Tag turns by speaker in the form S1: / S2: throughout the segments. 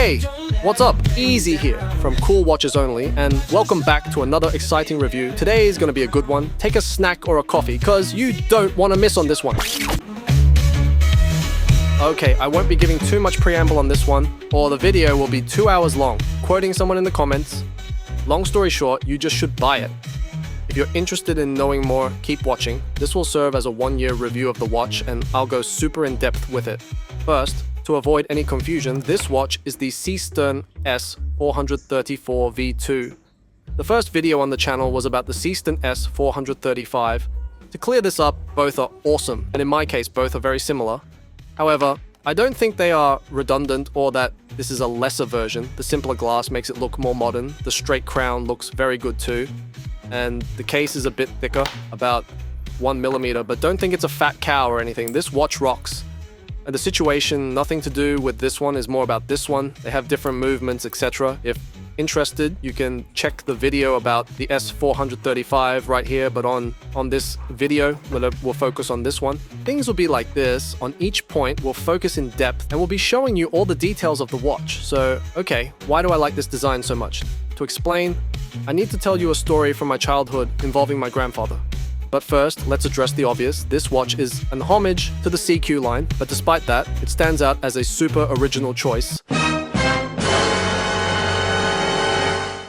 S1: Hey, what's up? Easy here from Cool Watches Only, and welcome back to another exciting review. Today is going to be a good one. Take a snack or a coffee, because you don't want to miss on this one. Okay, I won't be giving too much preamble on this one, or the video will be 2 hours long. Quoting someone in the comments, long story short, you just should buy it. If you're interested in knowing more, keep watching. This will serve as a 1-year review of the watch, and I'll go super in depth with it. First, to avoid any confusion, this watch is the Seestern S434 V2. The first video on the channel was about the Seestern S435. To clear this up, both are awesome, and in my case, both are very similar. However, I don't think they are redundant or that this is a lesser version. The simpler glass makes it look more modern. The straight crown looks very good too. And the case is a bit thicker, about 1 millimeter, but don't think it's a fat cow or anything. This watch rocks. And the situation, nothing to do with this one, is more about this one. They have different movements, etc. If interested, you can check the video about the S435 right here, but on this video, we'll focus on this one. Things will be like this. On each point, we'll focus in depth, and we'll be showing you all the details of the watch. So, okay, why do I like this design so much? To explain, I need to tell you a story from my childhood involving my grandfather. But first, let's address the obvious. This watch is an homage to the SeaQ line, but despite that, it stands out as a super original choice.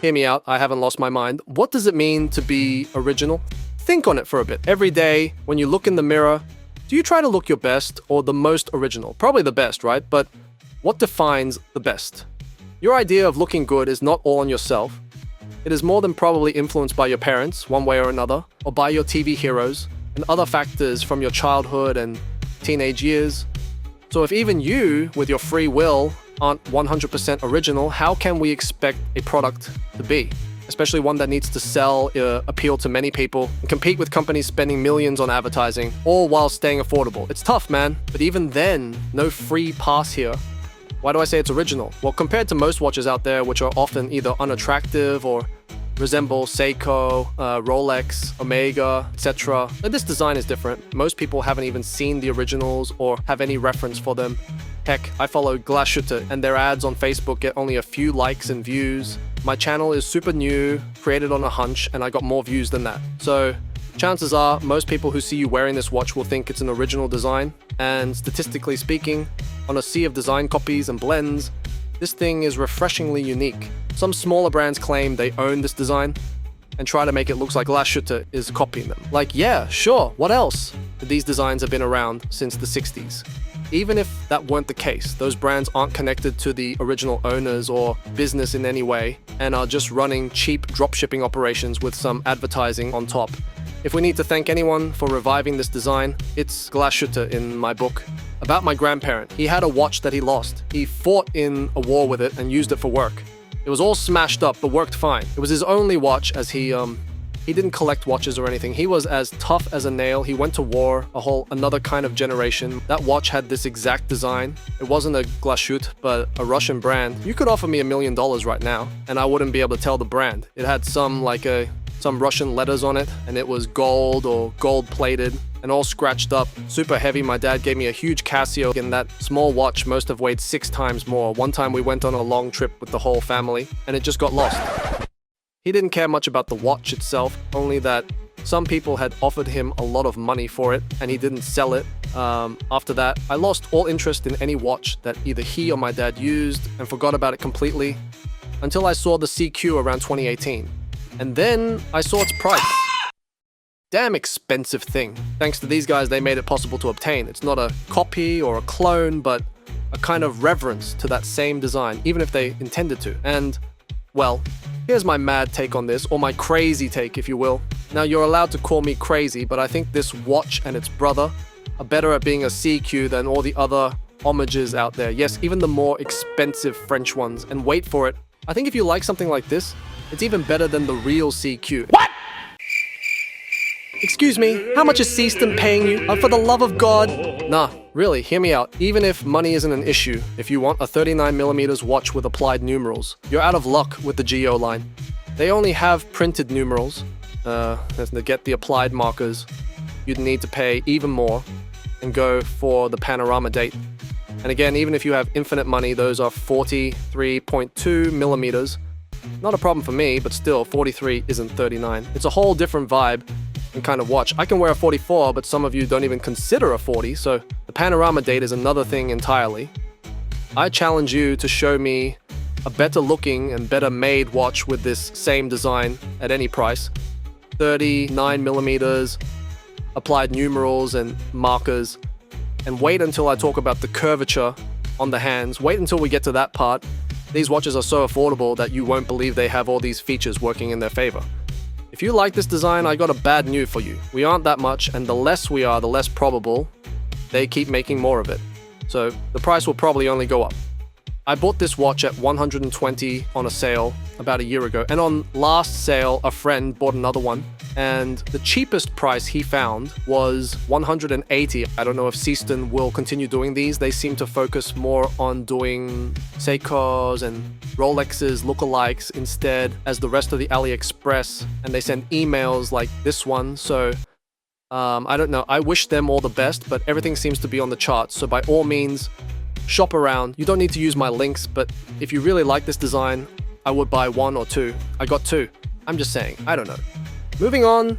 S1: Hear me out, I haven't lost my mind. What does it mean to be original? Think on it for a bit. Every day, when you look in the mirror, do you try to look your best or the most original? Probably the best, right? But what defines the best? Your idea of looking good is not all on yourself. It is more than probably influenced by your parents, one way or another, or by your TV heroes, and other factors from your childhood and teenage years. So if even you, with your free will, aren't 100% original, how can we expect a product to be? Especially one that needs to sell, appeal to many people, and compete with companies spending millions on advertising, all while staying affordable. It's tough, man. But even then, no free pass here. Why do I say it's original? Well, compared to most watches out there, which are often either unattractive or resemble Seiko, Rolex, Omega, etc., this design is different. Most people haven't even seen the originals or have any reference for them. Heck, I follow Glashütte, and their ads on Facebook get only a few likes and views. My channel is super new, created on a hunch, and I got more views than that. So, chances are, most people who see you wearing this watch will think it's an original design, and statistically speaking, on a sea of design copies and blends, this thing is refreshingly unique. Some smaller brands claim they own this design and try to make it look like Glashütte is copying them. Like, yeah, sure, what else? These designs have been around since the 60s. Even if that weren't the case, those brands aren't connected to the original owners or business in any way and are just running cheap dropshipping operations with some advertising on top. If we need to thank anyone for reviving this design, it's Glashütte in my book. About my grandparent, he had a watch that he lost. He fought in a war with it and used it for work. It was all smashed up, but worked fine. It was his only watch, as he didn't collect watches or anything. He was as tough as a nail. He went to war, another kind of generation. That watch had this exact design. It wasn't a Glashütte, but a Russian brand. You could offer me $1 million right now, and I wouldn't be able to tell the brand. It had some Russian letters on it, and it was gold or gold-plated and all scratched up, super heavy. My dad gave me a huge Casio, and that small watch must have weighed 6 times more. One time we went on a long trip with the whole family, and it just got lost. He didn't care much about the watch itself, only that some people had offered him a lot of money for it, and he didn't sell it. After that, I lost all interest in any watch that either he or my dad used and forgot about it completely, until I saw the SeaQ around 2018. And then I saw its price. Damn expensive thing. Thanks to these guys, they made it possible to obtain. It's not a copy or a clone, but a kind of reverence to that same design, even if they intended to. And, well, here's my mad take on this, or my crazy take, if you will. Now, you're allowed to call me crazy, but I think this watch and its brother are better at being a SeaQ than all the other homages out there. Yes, even the more expensive French ones. And wait for it. I think if you like something like this, it's even better than the real SeaQ. What? Excuse me, how much is Seestern paying you? For the love of God. Nah, really, hear me out. Even if money isn't an issue, if you want a 39mm watch with applied numerals, you're out of luck with the GO line. They only have printed numerals. To get the applied markers, you'd need to pay even more and go for the panorama date. And again, even if you have infinite money, those are 43.2 millimeters. Not a problem for me, but still, 43 isn't 39. It's a whole different vibe and kind of watch. I can wear a 44, but some of you don't even consider a 40, so the panorama date is another thing entirely. I challenge you to show me a better looking and better made watch with this same design at any price. 39 millimeters, applied numerals and markers, and wait until I talk about the curvature on the hands. Wait until we get to that part. These watches are so affordable that you won't believe they have all these features working in their favor. If you like this design, I got a bad news for you. We aren't that much, and the less we are, the less probable they keep making more of it. So the price will probably only go up. I bought this watch at 120 on a sale about a year ago, and on last sale, a friend bought another one, and the cheapest price he found was 180. I don't know if Seestern will continue doing these. They seem to focus more on doing Seikos and Rolexes lookalikes instead as the rest of the AliExpress, and they send emails like this one, so I don't know. I wish them all the best, but everything seems to be on the charts, so by all means, shop around. You don't need to use my links, but if you really like this design, I would buy one or two. I got two. I'm just saying, I don't know. Moving on,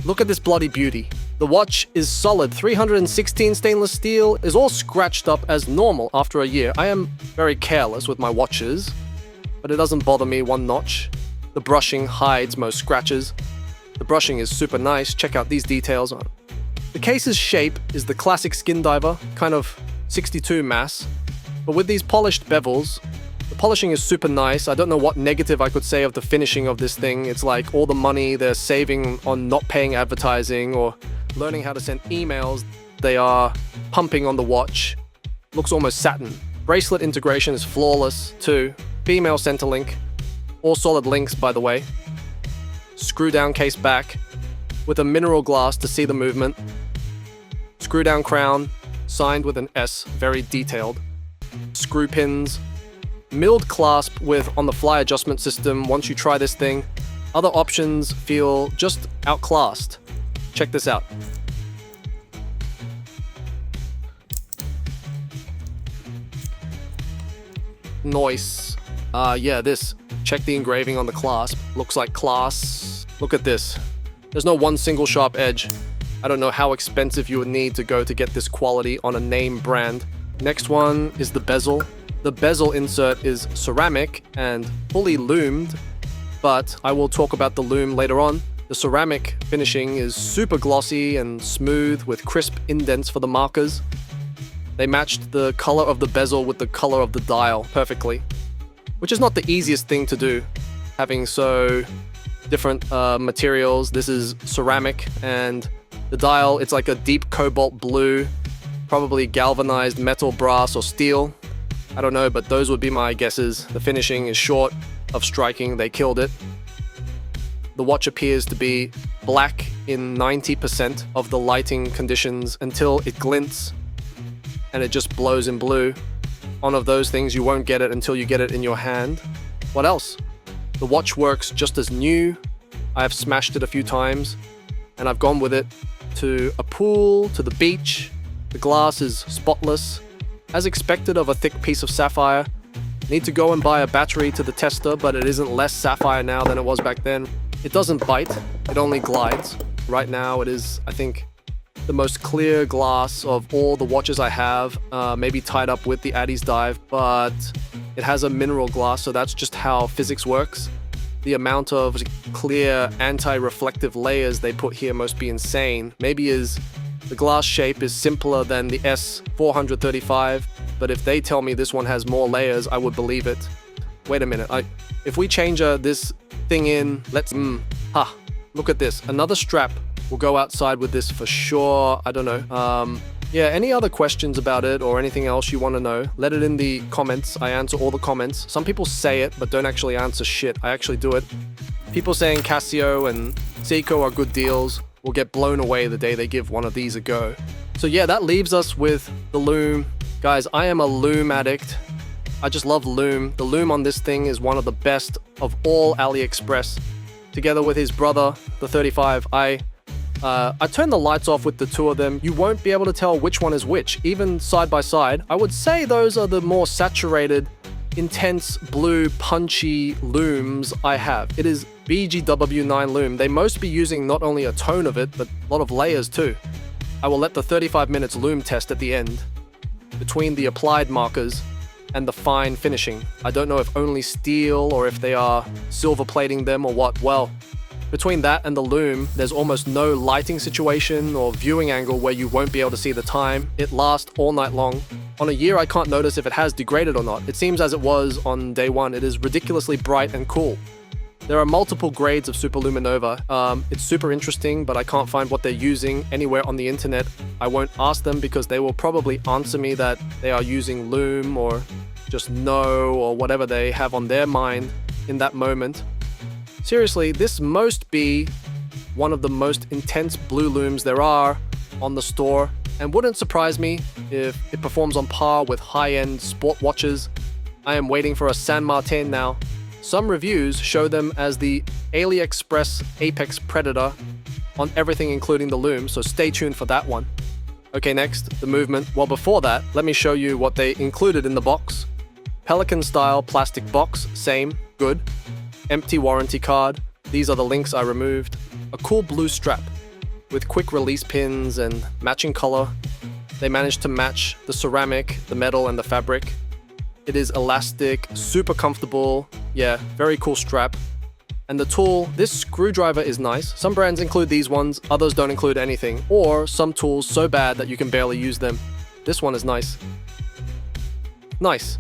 S1: look at this bloody beauty. The watch is solid. 316 stainless steel, is all scratched up as normal after a year. I am very careless with my watches, but it doesn't bother me one notch. The brushing hides most scratches. The brushing is super nice. Check out these details on. The case's shape is the classic skindiver, kind of 62 mass, but with these polished bevels, the polishing is super nice. I don't know what negative I could say of the finishing of this thing. It's like all the money they're saving on not paying advertising or learning how to send emails, they are pumping on the watch. Looks almost satin. Bracelet integration is flawless too. Female center link. All solid links, by the way. Screw down case back with a mineral glass to see the movement. Screw down crown. Signed with an S, very detailed. Screw pins. Milled clasp with on-the-fly adjustment system. Once you try this thing, other options feel just outclassed. Check this out. Nice. Yeah, this. Check the engraving on the clasp. Looks like class. Look at this. There's no one single sharp edge. I don't know how expensive you would need to go to get this quality on a name brand. Next one is the bezel. The bezel insert is ceramic and fully loomed, but I will talk about the loom later on. The ceramic finishing is super glossy and smooth with crisp indents for the markers. They matched the color of the bezel with the color of the dial perfectly, which is not the easiest thing to do, having so different materials. This is ceramic, and the dial, it's like a deep cobalt blue, probably galvanized metal, brass, or steel. I don't know, but those would be my guesses. The finishing is short of striking. They killed it. The watch appears to be black in 90% of the lighting conditions until it glints and it just blows in blue. One of those things, you won't get it until you get it in your hand. What else? The watch works just as new. I have smashed it a few times and I've gone with it to a pool, to the beach. The glass is spotless. As expected of a thick piece of sapphire. Need to go and buy a battery to the tester, but it isn't less sapphire now than it was back then. It doesn't bite, it only glides. Right now it is, I think, the most clear glass of all the watches I have, maybe tied up with the Addies dive, but it has a mineral glass, so that's just how physics works. The amount of clear anti-reflective layers they put here must be insane. Maybe the glass shape is simpler than the S435, but if they tell me this one has more layers, I would believe it. Wait a minute, if we change this thing in, look at this. Another strap will go outside with this for sure. I don't know. Yeah, any other questions about it or anything else you want to know, let it in the comments. I answer all the comments. Some people say it, but don't actually answer shit. I actually do it. People saying Casio and Seiko are good deals will get blown away the day they give one of these a go. So yeah, that leaves us with the loom. Guys, I am a loom addict. I just love loom. The loom on this thing is one of the best of all AliExpress. Together with his brother, the 35, I I turned the lights off with the two of them. You won't be able to tell which one is which, even side by side. I would say those are the more saturated, intense, blue, punchy looms I have. It is BGW9 loom. They must be using not only a tone of it, but a lot of layers too. I will let the 35 minutes loom test at the end, between the applied markers and the fine finishing. I don't know if only steel or if they are silver plating them or what. Well, between that and the loom, there's almost no lighting situation or viewing angle where you won't be able to see the time. It lasts all night long. On a year, I can't notice if it has degraded or not. It seems as it was on day one. It is ridiculously bright and cool. There are multiple grades of superluminova. It's super interesting, but I can't find what they're using anywhere on the internet. I won't ask them because they will probably answer me that they are using loom or just no or whatever they have on their mind in that moment. Seriously, this must be one of the most intense blue looms there are on the store, and wouldn't surprise me if it performs on par with high-end sport watches. I am waiting for a San Martin now. Some reviews show them as the AliExpress Apex Predator on everything including the loom, so stay tuned for that one. Okay, next, the movement. Well, before that, let me show you what they included in the box. Pelican style plastic box, same, good. Empty warranty card. These are the links I removed. A cool blue strap with quick release pins and matching color. They managed to match the ceramic, the metal, and the fabric. It is elastic, super comfortable. Yeah, very cool strap. And the tool, this screwdriver is nice. Some brands include these ones, others don't include anything. Or some tools so bad that you can barely use them. This one is nice. Nice.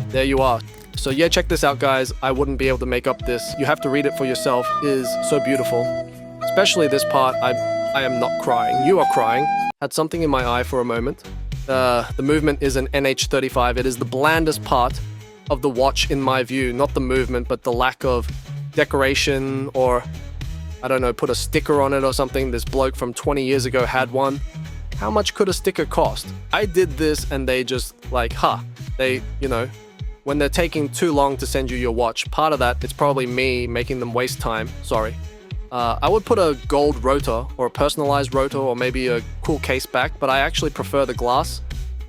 S1: There you are. So yeah, check this out, guys. I wouldn't be able to make up this. You have to read it for yourself. It is so beautiful. Especially this part, I am not crying. You are crying. Had something in my eye for a moment. The movement is an NH35. It is the blandest part of the watch in my view. Not the movement, but the lack of decoration or, I don't know, put a sticker on it or something. This bloke from 20 years ago had one. How much could a sticker cost? I did this and they just like, they, you know, when they're taking too long to send you your watch, part of that, it's probably me making them waste time, sorry. I would put a gold rotor or a personalized rotor or maybe a cool case back, but I actually prefer the glass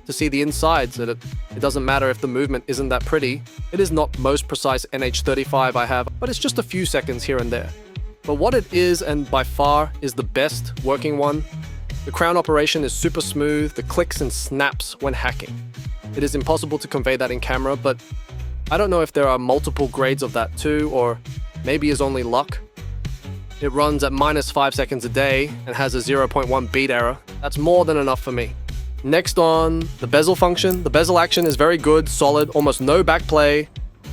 S1: to see the insides. It doesn't matter if the movement isn't that pretty. It is not most precise NH35 I have, but it's just a few seconds here and there. But what it is, and by far is the best working one, the crown operation is super smooth, the clicks and snaps when hacking. It is impossible to convey that in camera, but I don't know if there are multiple grades of that too, or maybe is only luck. It runs at -5 seconds a day and has a 0.1 beat error. That's more than enough for me. Next on, the bezel function. The bezel action is very good, solid, almost no backplay.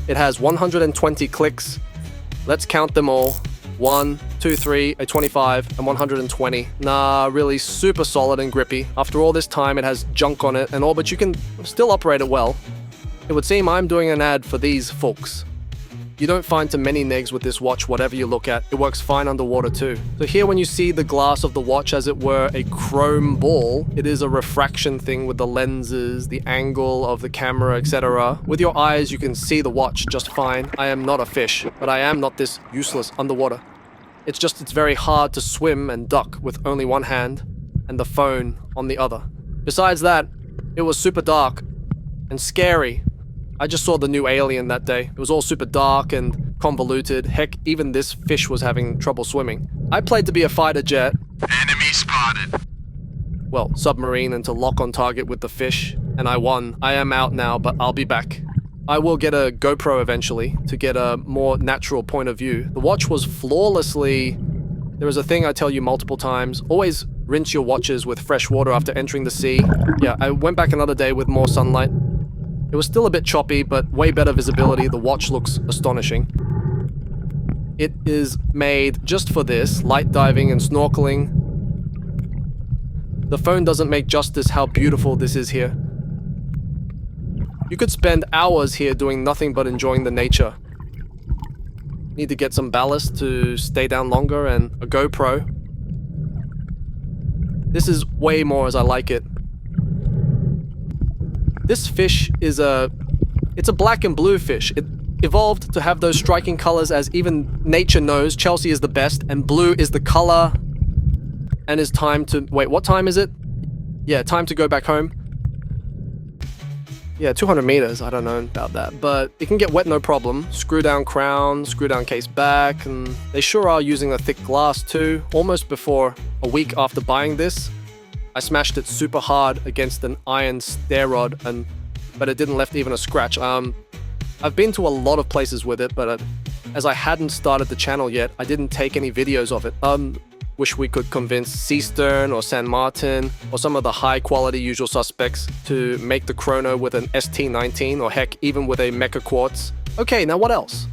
S1: It has 120 clicks. Let's count them all. 1, 2, 3, a 25, and 120. Nah, really super solid and grippy. After all this time, it has junk on it and all, but you can still operate it well. It would seem I'm doing an ad for these folks. You don't find too many negs with this watch, whatever you look at. It works fine underwater too. So here when you see the glass of the watch as it were a chrome ball, it is a refraction thing with the lenses, the angle of the camera, etc. With your eyes, you can see the watch just fine. I am not a fish, but I am not this useless underwater. It's very hard to swim and duck with only one hand and the phone on the other. Besides that, it was super dark and scary. I just saw the new Alien that day. It was all super dark and convoluted. Heck, even this fish was having trouble swimming. I played to be a fighter jet.
S2: Enemy spotted.
S1: Well, submarine and to lock on target with the fish. And I won. I am out now, but I'll be back. I will get a GoPro eventually to get a more natural point of view. The watch was flawlessly... There is a thing I tell you multiple times. Always rinse your watches with fresh water after entering the sea. Yeah, I went back another day with more sunlight. It was still a bit choppy, but way better visibility. The watch looks astonishing. It is made just for this, light diving and snorkeling. The phone doesn't make justice how beautiful this is here. You could spend hours here doing nothing but enjoying the nature. Need to get some ballast to stay down longer and a GoPro. This is way more as I like it. This fish is it's a black and blue fish. It evolved to have those striking colors as even nature knows Chelsea is the best and blue is the color and it's time to... Wait, what time is it? Yeah, time to go back home. Yeah, 200 meters, I don't know about that, but it can get wet no problem. Screw down crown, screw down case back, and they sure are using a thick glass too. Almost before a week after buying this, I smashed it super hard against an iron stair rod, but it didn't left even a scratch. I've been to a lot of places with it, but as I hadn't started the channel yet, I didn't take any videos of it. Wish we could convince Seestern or San Martin or some of the high quality usual suspects to make the chrono with an ST19 or heck even with a Mecha Quartz. Okay, now what else?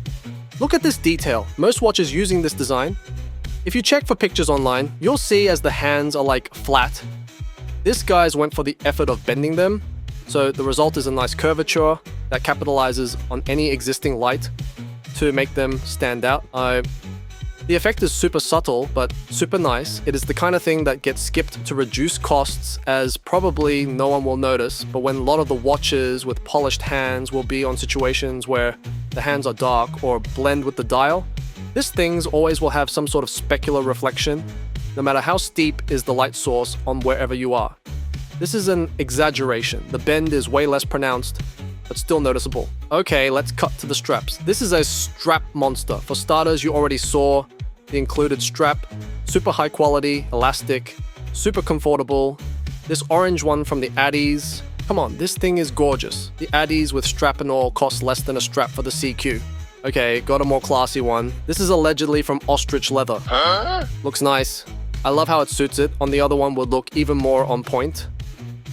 S1: Look at this detail. Most watches using this design. If you check for pictures online, you'll see as the hands are like flat. This guy's went for the effort of bending them, so the result is a nice curvature that capitalizes on any existing light to make them stand out. The effect is super subtle, but super nice. It is the kind of thing that gets skipped to reduce costs, as probably no one will notice, but when a lot of the watches with polished hands will be on situations where the hands are dark or blend with the dial, this thing's always will have some sort of specular reflection, no matter how steep is the light source on wherever you are. This is an exaggeration. The bend is way less pronounced, but still noticeable. Okay, let's cut to the straps. This is a strap monster. For starters, you already saw the included strap. Super high quality, elastic, super comfortable. This orange one from the Addies. Come on, this thing is gorgeous. The Addies with strap and all cost less than a strap for the SeaQ. Okay, got a more classy one. This is allegedly from Ostrich leather. Looks nice. I love how it suits it. On the other one would look even more on point.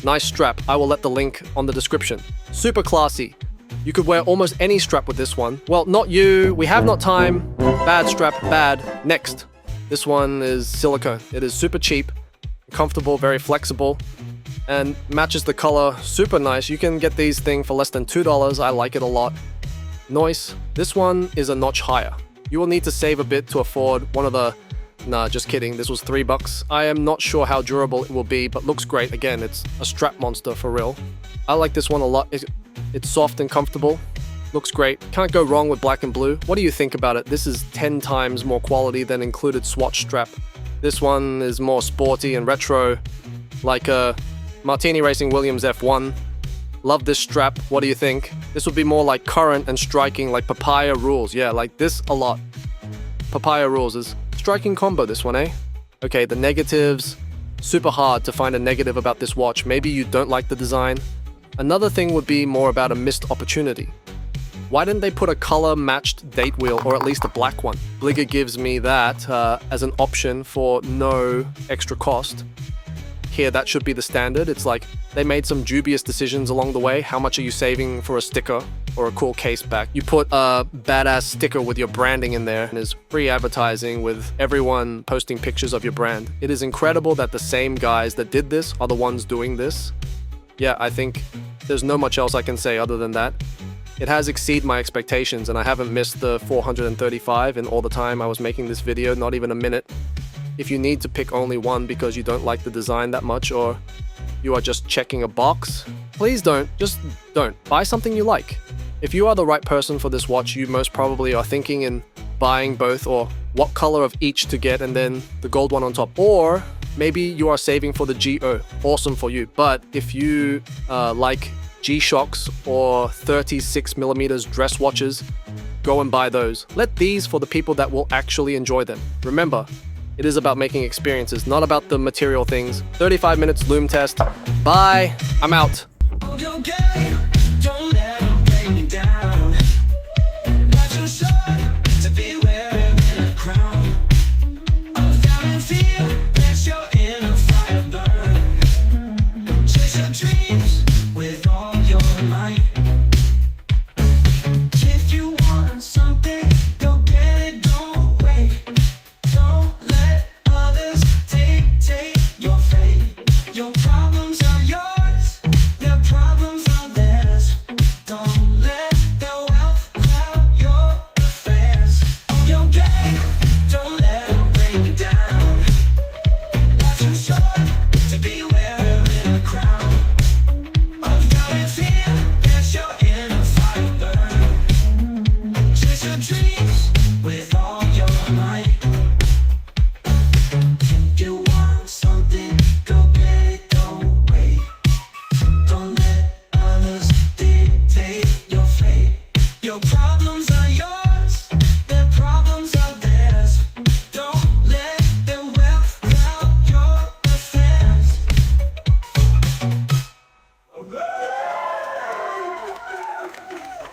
S1: Nice strap. I will let the link on the description. Super classy. You could wear almost any strap with this one. Well, not you. We have not time. Bad strap, bad. Next. This one is silicone. It is super cheap, comfortable, very flexible, and matches the color super nice. You can get these things for less than $2. I like it a lot. Noise. This one is a notch higher. You will need to save a bit to afford one of the... Nah, just kidding. This was $3. I am not sure how durable it will be, but looks great. Again, it's a strap monster for real. I like this one a lot. It's soft and comfortable. Looks great. Can't go wrong with black and blue. What do you think about it? This is 10 times more quality than included Swatch strap. This one is more sporty and retro, like a Martini Racing Williams F1. Love this strap. What do you think? This would be more like current and striking, like Papaya Rules. Yeah, like this a lot. Papaya Rules is striking combo, this one, eh? Okay, the negatives. Super hard to find a negative about this watch. Maybe you don't like the design. Another thing would be more about a missed opportunity. Why didn't they put a color-matched date wheel, or at least a black one? Bligger gives me that as an option for no extra cost. Here, that should be the standard. It's like they made some dubious decisions along the way. How much are you saving for a sticker or a cool case back? You put a badass sticker with your branding in there, and there's free advertising with everyone posting pictures of your brand. It is incredible that the same guys that did this are the ones doing this. Yeah, I think there's no much else I can say other than that. It has exceeded my expectations, and I haven't missed the 435 in all the time I was making this video, not even a minute. If you need to pick only one because you don't like the design that much, or you are just checking a box, please don't. Just don't. Buy something you like. If you are the right person for this watch, you most probably are thinking in buying both, or what color of each to get and then the gold one on top. Or maybe you are saving for the GO. Awesome for you. But if you like G-Shocks or 36mm dress watches, go and buy those. Let these for the people that will actually enjoy them. Remember, it is about making experiences, not about the material things. 35 minutes loom test. Bye. I'm out.
S2: Your problems are yours, their problems are theirs. Your problem